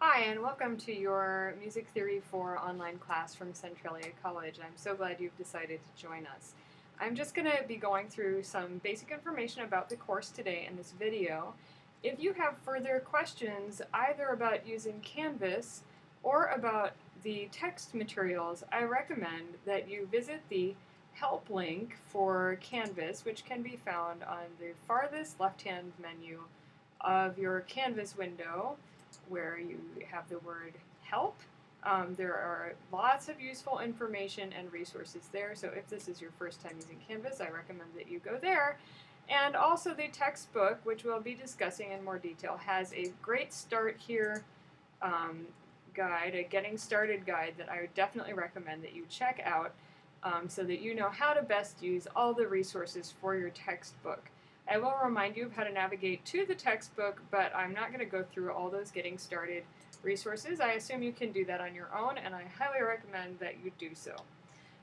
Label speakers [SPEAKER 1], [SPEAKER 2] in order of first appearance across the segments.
[SPEAKER 1] Hi, and welcome to your Music Theory 4 online class from Centralia College. I'm so glad you've decided to join us. I'm just going to be going through some basic information about the course today in this video. If you have further questions either about using Canvas or about the text materials, I recommend that you visit the help link for Canvas, which can be found on the farthest left-hand menu of your Canvas window, where you have the word help. There are lots of useful information and resources there, so if this is your first time using Canvas, I recommend that you go there. And also the textbook, which we'll be discussing in more detail, has a great start here guide, a getting started guide that I would definitely recommend that you check out so that you know how to best use all the resources for your textbook. I will remind you of how to navigate to the textbook, but I'm not going to go through all those getting started resources. I assume you can do that on your own, and I highly recommend that you do so.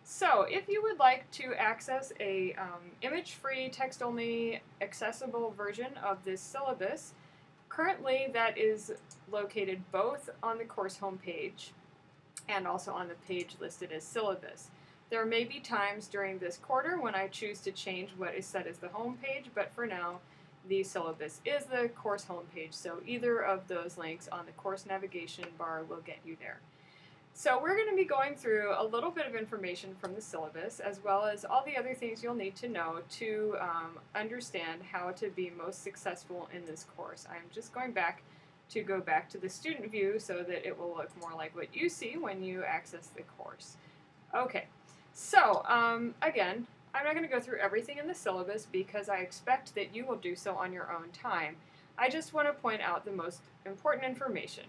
[SPEAKER 1] So, if you would like to access a image-free, text-only, accessible version of this syllabus, currently that is located both on the course homepage and also on the page listed as syllabus. There may be times during this quarter when I choose to change what is set as the home page, but for now, the syllabus is the course homepage, so either of those links on the course navigation bar will get you there. So we're going to be going through a little bit of information from the syllabus, as well as all the other things you'll need to know to understand how to be most successful in this course. I'm just going back to go back to the student view so that it will look more like what you see when you access the course. Okay. So, again, I'm not going to go through everything in the syllabus because I expect that you will do so on your own time. I just want to point out the most important information.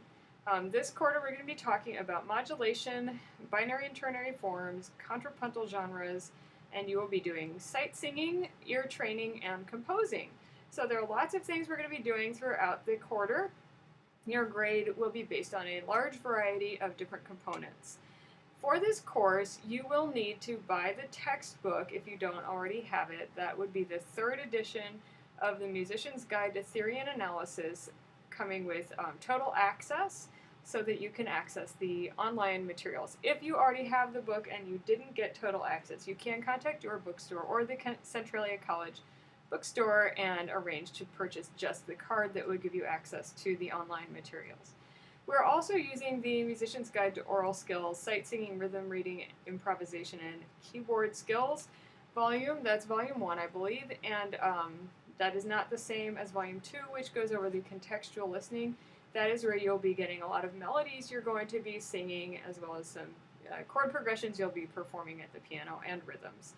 [SPEAKER 1] This quarter we're going to be talking about modulation, binary and ternary forms, contrapuntal genres, and you will be doing sight singing, ear training, and composing. So there are lots of things we're going to be doing throughout the quarter. Your grade will be based on a large variety of different components. For this course, you will need to buy the textbook if you don't already have it. That would be the third edition of the Musician's Guide to Theory and Analysis, coming with total access so that you can access the online materials. If you already have the book and you didn't get total access, you can contact your bookstore or the Centralia College bookstore and arrange to purchase just the card that would give you access to the online materials. We're also using the Musician's Guide to Oral Skills, Sight Singing, Rhythm Reading, Improvisation, and Keyboard Skills volume. That's volume 1, I believe, and that is not the same as volume 2, which goes over the contextual listening. That is where you'll be getting a lot of melodies you're going to be singing, as well as some chord progressions you'll be performing at the piano and rhythms.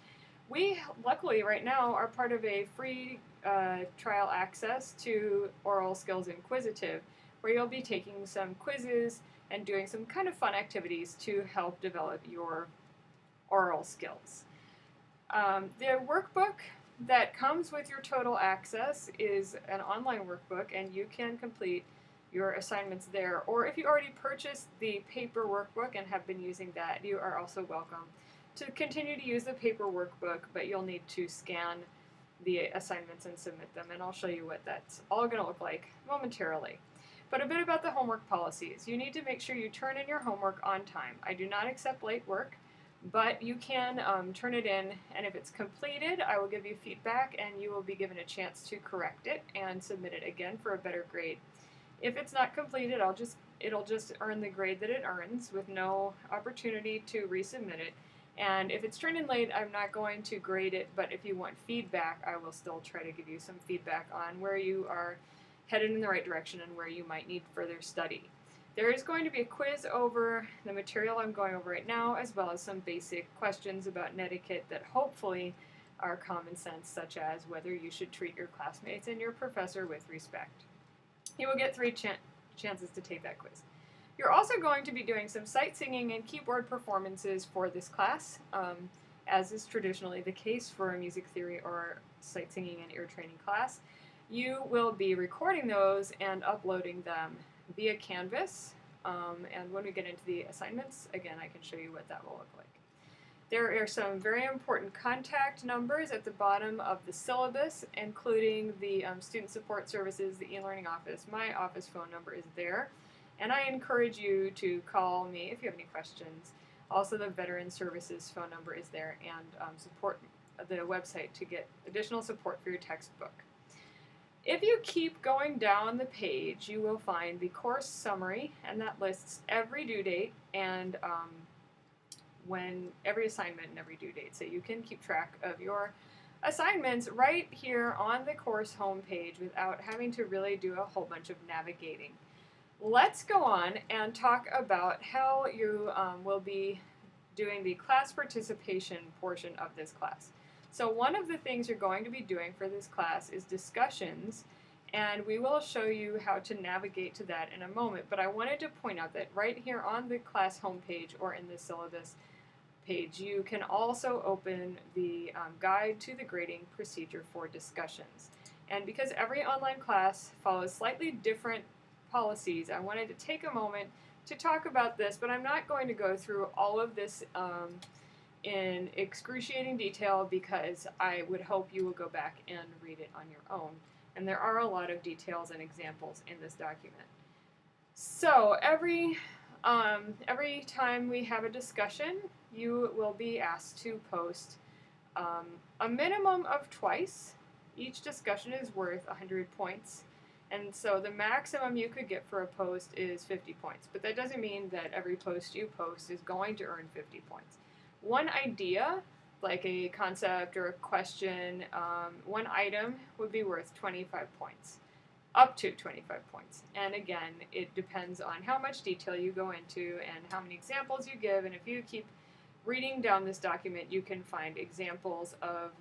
[SPEAKER 1] We, luckily, right now, are part of a free trial access to Oral Skills Inquisitive, where you'll be taking some quizzes and doing some kind of fun activities to help develop your oral skills. The workbook that comes with your total access is an online workbook, and you can complete your assignments there. Or if you already purchased the paper workbook and have been using that, you are also welcome to continue to use the paper workbook, but you'll need to scan the assignments and submit them, and I'll show you what that's all going to look like momentarily. But a bit about the homework policies. You need to make sure you turn in your homework on time. I do not accept late work, but you can turn it in, and if it's completed, I will give you feedback, and you will be given a chance to correct it and submit it again for a better grade. If it's not completed, it'll just earn the grade that it earns with no opportunity to resubmit it. And if it's turned in late, I'm not going to grade it, but if you want feedback, I will still try to give you some feedback on where you are headed in the right direction and where you might need further study. There is going to be a quiz over the material I'm going over right now, as well as some basic questions about netiquette that hopefully are common sense, such as whether you should treat your classmates and your professor with respect. You will get 3 chances to take that quiz. You're also going to be doing some sight singing and keyboard performances for this class, as is traditionally the case for a music theory or sight singing and ear training class. You will be recording those and uploading them via Canvas, and when we get into the assignments, again, I can show you what that will look like. There are some very important contact numbers at the bottom of the syllabus, including the Student Support Services, the e-learning office. My office phone number is there, And I encourage you to call me if you have any questions. Also, the Veteran Services phone number is there, and support the website to get additional support for your textbook. If you keep going down the page, you will find the course summary, and that lists every due date and when every assignment and every due date, so you can keep track of your assignments right here on the course homepage without having to really do a whole bunch of navigating. Let's go on and talk about how you will be doing the class participation portion of this class. So one of the things you're going to be doing for this class is discussions, and we will show you how to navigate to that in a moment. But I wanted to point out that right here on the class homepage or in the syllabus page, you can also open the guide to the grading procedure for discussions. And because every online class follows slightly different policies, I wanted to take a moment to talk about this, but I'm not going to go through all of this in excruciating detail because I would hope you will go back and read it on your own. And there are a lot of details and examples in this document. So every time we have a discussion, you will be asked to post a minimum of twice. Each discussion is worth 100 points. And so the maximum you could get for a post is 50 points. But that doesn't mean that every post you post is going to earn 50 points. One idea, like a concept or a question, one item would be worth 25 points, up to 25 points. And again, it depends on how much detail you go into and how many examples you give. And if you keep reading down this document, you can find examples of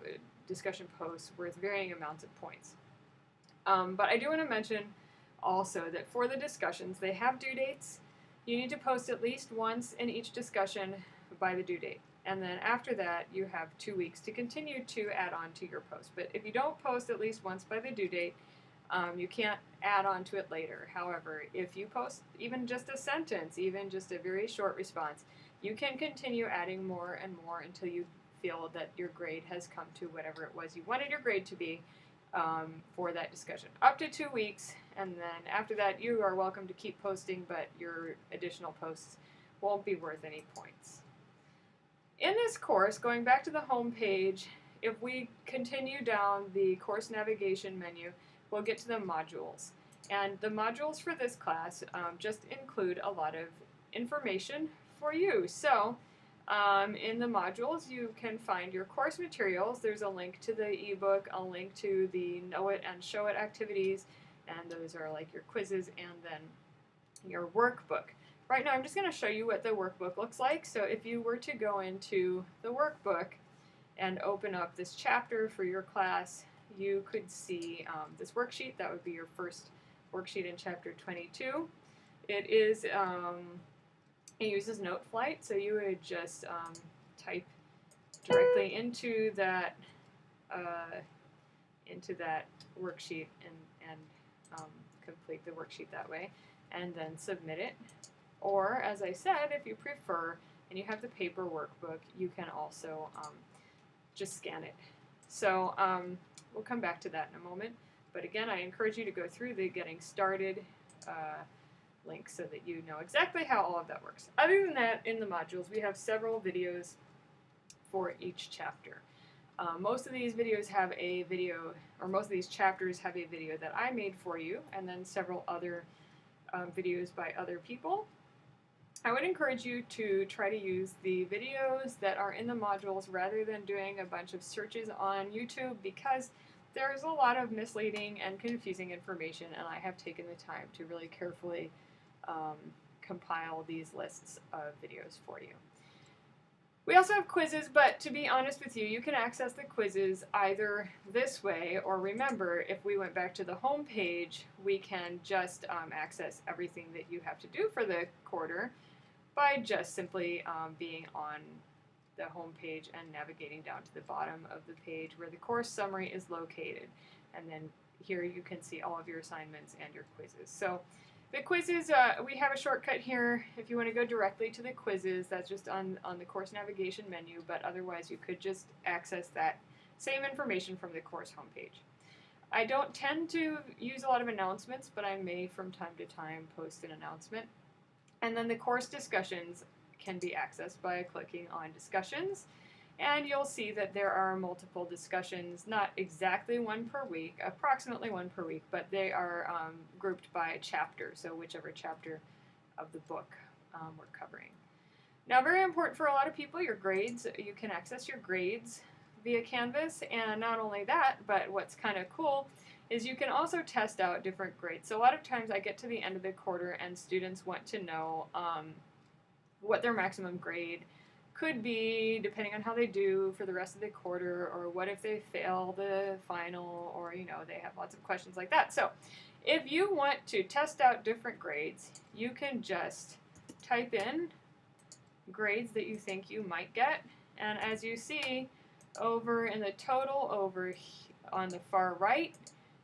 [SPEAKER 1] discussion posts worth varying amounts of points. But I do want to mention also that for the discussions, they have due dates. You need to post at least once in each discussion by the due date. And then after that, you have 2 weeks to continue to add on to your post. But if you don't post at least once by the due date, you can't add on to it later. However, if you post even just a sentence, even just a very short response, you can continue adding more and more until you feel that your grade has come to whatever it was you wanted your grade to be for that discussion. Up to 2 weeks, and then after that, you are welcome to keep posting, but your additional posts won't be worth any points. In this course, going back to the home page, if we continue down the course navigation menu, we'll get to the modules. And the modules for this class just include a lot of information for you. So in the modules, you can find your course materials. There's a link to the ebook, a link to the Know It and Show It activities, and those are like your quizzes and then your workbook. Right now I'm just going to show you what the workbook looks like. So if you were to go into the workbook and open up this chapter for your class, you could see this worksheet. That would be your first worksheet in chapter 22. It is, it uses NoteFlight, so you would just type directly into that worksheet and complete the worksheet that way, and then submit it. Or, as I said, if you prefer and you have the paper workbook, you can also just scan it. So we'll come back to that in a moment. But again, I encourage you to go through the Getting Started link so that you know exactly how all of that works. Other than that, in the modules, we have several videos for each chapter. Most of these videos have a video, or most of these chapters have a video that I made for you, and then several other videos by other people. I would encourage you to try to use the videos that are in the modules rather than doing a bunch of searches on YouTube, because there's a lot of misleading and confusing information, and I have taken the time to really carefully compile these lists of videos for you. We also have quizzes, but to be honest with you, you can access the quizzes either this way, or remember, if we went back to the home page, we can just access everything that you have to do for the quarter by just simply being on the home page and navigating down to the bottom of the page where the course summary is located. And then here you can see all of your assignments and your quizzes. So the quizzes, we have a shortcut here. If you want to go directly to the quizzes, that's just on the course navigation menu, but otherwise you could just access that same information from the course homepage. I don't tend to use a lot of announcements, but I may from time to time post an announcement. And then the course discussions can be accessed by clicking on discussions. And you'll see that there are multiple discussions, not exactly one per week, approximately one per week, but they are grouped by chapter, so whichever chapter of the book we're covering. Now, very important for a lot of people, your grades. You can access your grades via Canvas, and not only that, but what's kind of cool is you can also test out different grades. So a lot of times I get to the end of the quarter and students want to know what their maximum grade could be depending on how they do for the rest of the quarter, or what if they fail the final, or they have lots of questions like that. So if you want to test out different grades, you can just type in grades that you think you might get, and as you see over in the total over on the far right,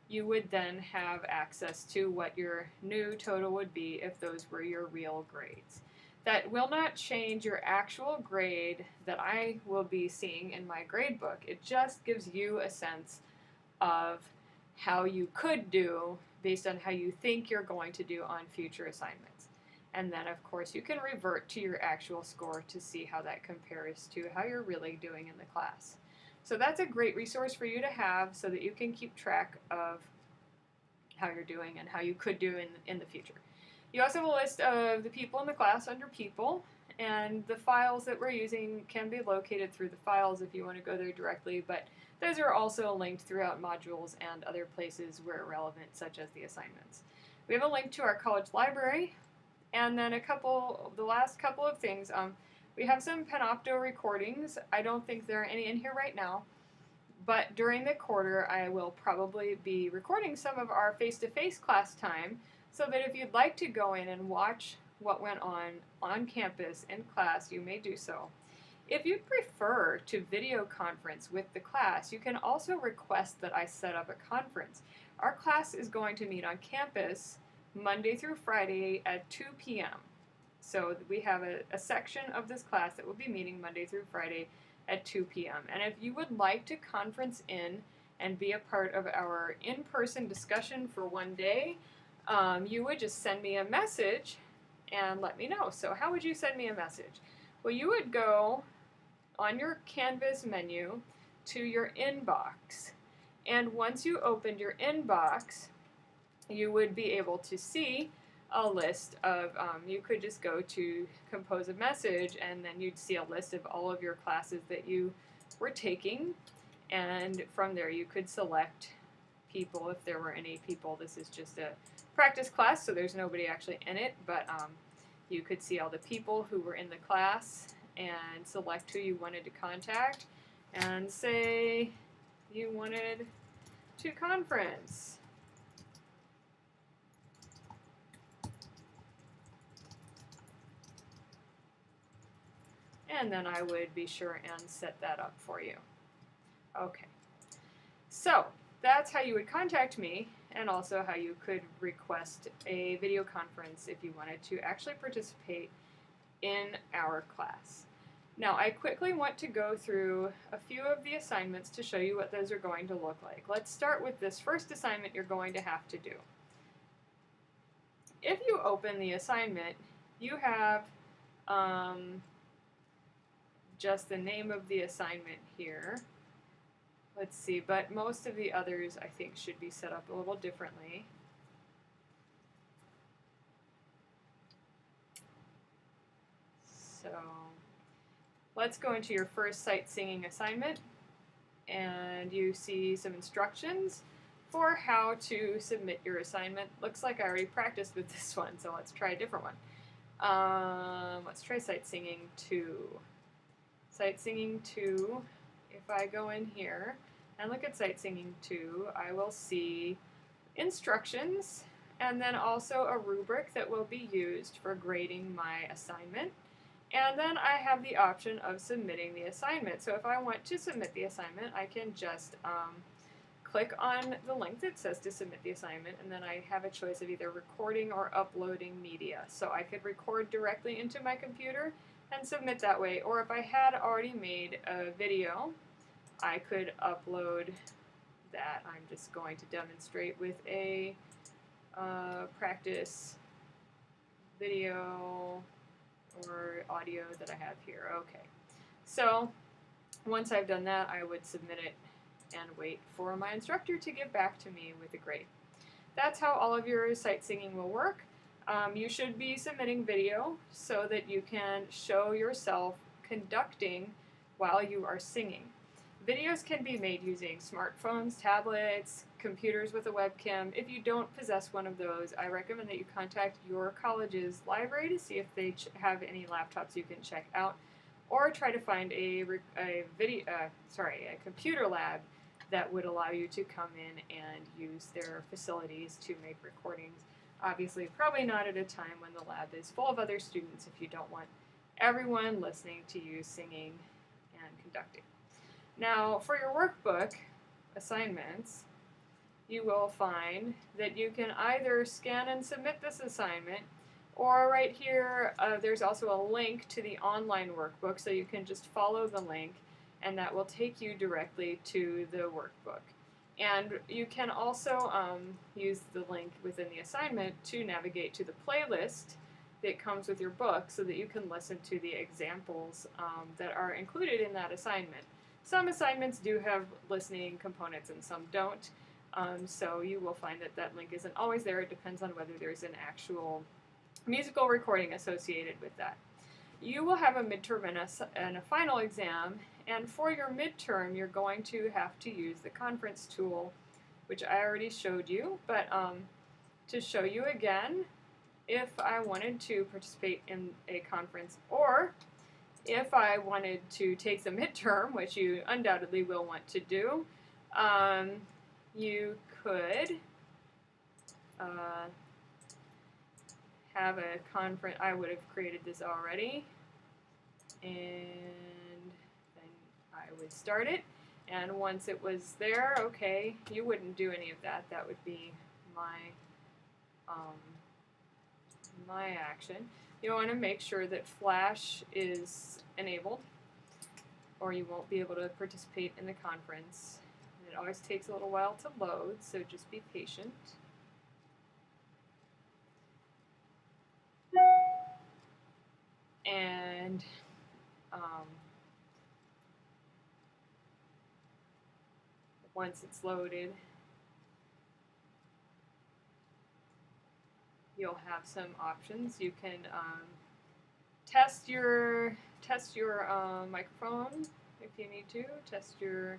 [SPEAKER 1] you would then have access to what your new total would be if those were your real grades. That will not change your actual grade that I will be seeing in my grade book. It just gives you a sense of how you could do based on how you think you're going to do on future assignments. And then, of course, you can revert to your actual score to see how that compares to how you're really doing in the class. So that's a great resource for you to have so that you can keep track of how you're doing and how you could do in the future. You also have a list of the people in the class under People, and the files that we're using can be located through the files if you want to go there directly, but those are also linked throughout modules and other places where relevant, such as the assignments. We have a link to our college library, and then the last couple of things. We have some Panopto recordings. I don't think there are any in here right now, but during the quarter I will probably be recording some of our face-to-face class time, so that if you'd like to go in and watch what went on campus in class, you may do so. If you prefer to video conference with the class, you can also request that I set up a conference. Our class is going to meet on campus Monday through Friday at 2 p.m. So we have a section of this class that will be meeting Monday through Friday at 2 p.m. And if you would like to conference in and be a part of our in-person discussion for one day, you would just send me a message and let me know. So how would you send me a message? Well, you would go on your Canvas menu to your inbox. And once you opened your inbox, you would be able to see a list of, you could just go to compose a message, and then you'd see a list of all of your classes that you were taking. And from there you could select people if there were any people. This is just a practice class, so there's nobody actually in it, but you could see all the people who were in the class and select who you wanted to contact and say you wanted to conference. And then I would be sure and set that up for you. Okay, so that's how you would contact me, and also how you could request a video conference if you wanted to actually participate in our class. Now, I quickly want to go through a few of the assignments to show you what those are going to look like. Let's start with this first assignment you're going to have to do. If you open the assignment, you have just the name of the assignment here. Let's see, but most of the others I think should be set up a little differently. So let's go into your first sight singing assignment, and you see some instructions for how to submit your assignment. Looks like I already practiced with this one, so let's try a different one. Let's try Sight Singing 2. Sight Singing 2, if I go in here and look at Sight Singing 2, I will see instructions and then also a rubric that will be used for grading my assignment. And then I have the option of submitting the assignment. So if I want to submit the assignment, I can just click on the link that says to submit the assignment, and then I have a choice of either recording or uploading media. So I could record directly into my computer and submit that way, or if I had already made a video, I could upload that I'm just going to demonstrate with a practice video or audio that I have here. Okay, so once I've done that, I would submit it and wait for my instructor to get back to me with a grade. That's how all of your sight singing will work. You should be submitting video so that you can show yourself conducting while you are singing. Videos can be made using smartphones, tablets, computers with a webcam. If you don't possess one of those, I recommend that you contact your college's library to see if they have any laptops you can check out, or try to find a computer lab that would allow you to come in and use their facilities to make recordings. Obviously, probably not at a time when the lab is full of other students if you don't want everyone listening to you singing and conducting. Now, for your workbook assignments, you will find that you can either scan and submit this assignment, or right here, there's also a link to the online workbook, so you can just follow the link, and that will take you directly to the workbook. And you can also use the link within the assignment to navigate to the playlist that comes with your book so that you can listen to the examples that are included in that assignment. Some assignments do have listening components and some don't, so you will find that that link isn't always there. It depends on whether there's an actual musical recording associated with that. You will have a midterm and a final exam, and for your midterm you're going to have to use the conference tool, which I already showed you, but to show you again, if I wanted to participate in a conference, or if I wanted to take the midterm, which you undoubtedly will want to do, you could have a conference. I would have created this already, and then I would start it, and once it was there, okay, you wouldn't do any of that. That would be my my action. You want to make sure that Flash is enabled, or you won't be able to participate in the conference. It always takes a little while to load, so just be patient. And once it's loaded, you'll have some options. You can test your microphone if you need to, test your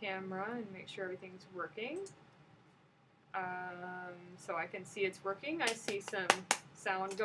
[SPEAKER 1] camera and make sure everything's working. So I can see it's working. I see some sound going